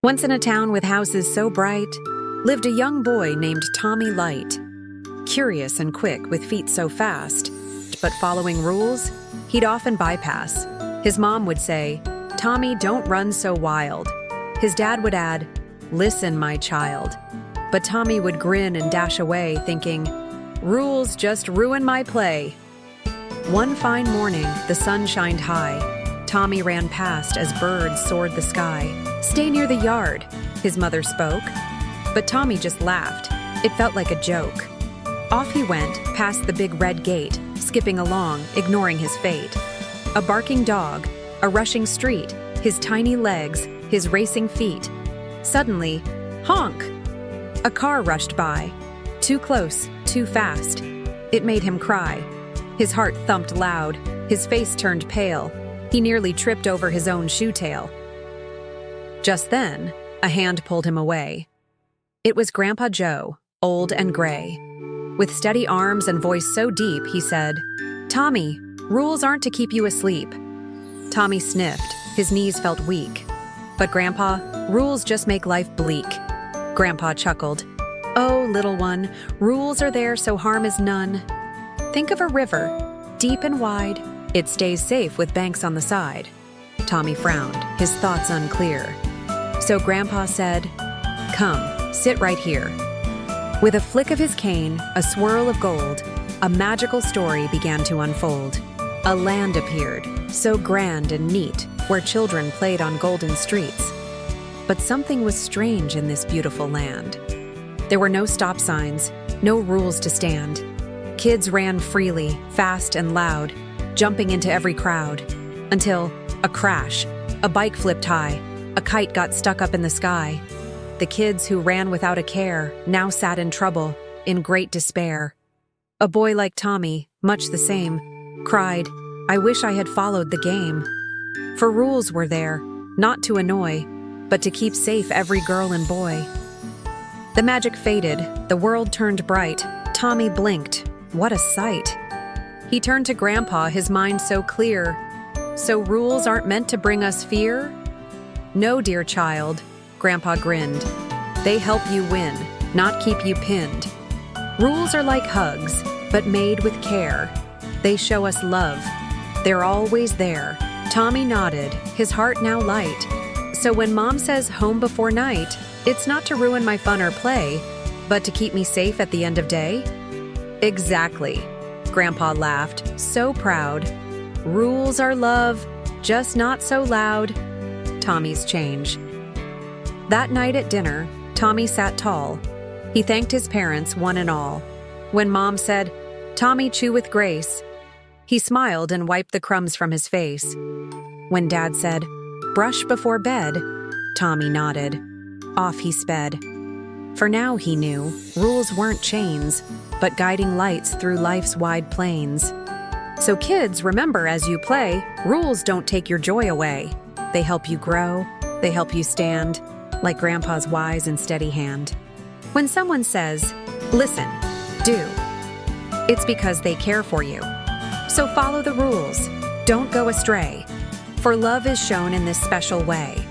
Once in a town with houses so bright, lived a young boy named Tommy Light. Curious and quick with feet so fast, but following rules, he'd often bypass. His mom would say, "Tommy, don't run so wild." His dad would add, "Listen, my child." But Tommy would grin and dash away, thinking, "Rules just ruin my play." One fine morning, the sun shined high. Tommy ran past as birds soared the sky. "Stay near the yard," his mother spoke. But Tommy just laughed. It felt like a joke. Off he went, past the big red gate, skipping along, ignoring his fate. A barking dog, a rushing street, his tiny legs, his racing feet. Suddenly, honk! A car rushed by. Too close, too fast. It made him cry. His heart thumped loud, his face turned pale. He nearly tripped over his own shoe tail. Just then, a hand pulled him away. It was Grandpa Joe, old and gray. With steady arms and voice so deep, he said, "Tommy, rules aren't to keep you asleep." Tommy sniffed, his knees felt weak. "But Grandpa, rules just make life bleak." Grandpa chuckled, "Oh, little one, rules are there so harm is none. Think of a river, deep and wide. It stays safe with banks on the side." Tommy frowned, his thoughts unclear. So Grandpa said, "Come, sit right here." With a flick of his cane, a swirl of gold, a magical story began to unfold. A land appeared, so grand and neat, where children played on golden streets. But something was strange in this beautiful land. There were no stop signs, no rules to stand. Kids ran freely, fast and loud, jumping into every crowd, until a crash, a bike flipped high, a kite got stuck up in the sky. The kids who ran without a care now sat in trouble, in great despair. A boy like Tommy, much the same, cried, "I wish I had followed the game." For rules were there, not to annoy, but to keep safe every girl and boy. The magic faded, the world turned bright. Tommy blinked. What a sight! He turned to Grandpa, his mind so clear. "So rules aren't meant to bring us fear?" "No, dear child," Grandpa grinned. "They help you win, not keep you pinned. Rules are like hugs, but made with care. They show us love. They're always there." Tommy nodded, his heart now light. "So when Mom says home before night, it's not to ruin my fun or play, but to keep me safe at the end of day?" "Exactly," Grandpa laughed, so proud. "Rules are love, just not so loud." Tommy's change. That night at dinner, Tommy sat tall. He thanked his parents, one and all. When Mom said, "Tommy, chew with grace," he smiled and wiped the crumbs from his face. When Dad said, "Brush before bed," Tommy nodded. Off he sped. For now he knew, rules weren't chains, but guiding lights through life's wide plains. So kids, remember as you play, rules don't take your joy away. They help you grow, they help you stand, like Grandpa's wise and steady hand. When someone says, "Listen, do," it's because they care for you. So follow the rules, don't go astray, for love is shown in this special way.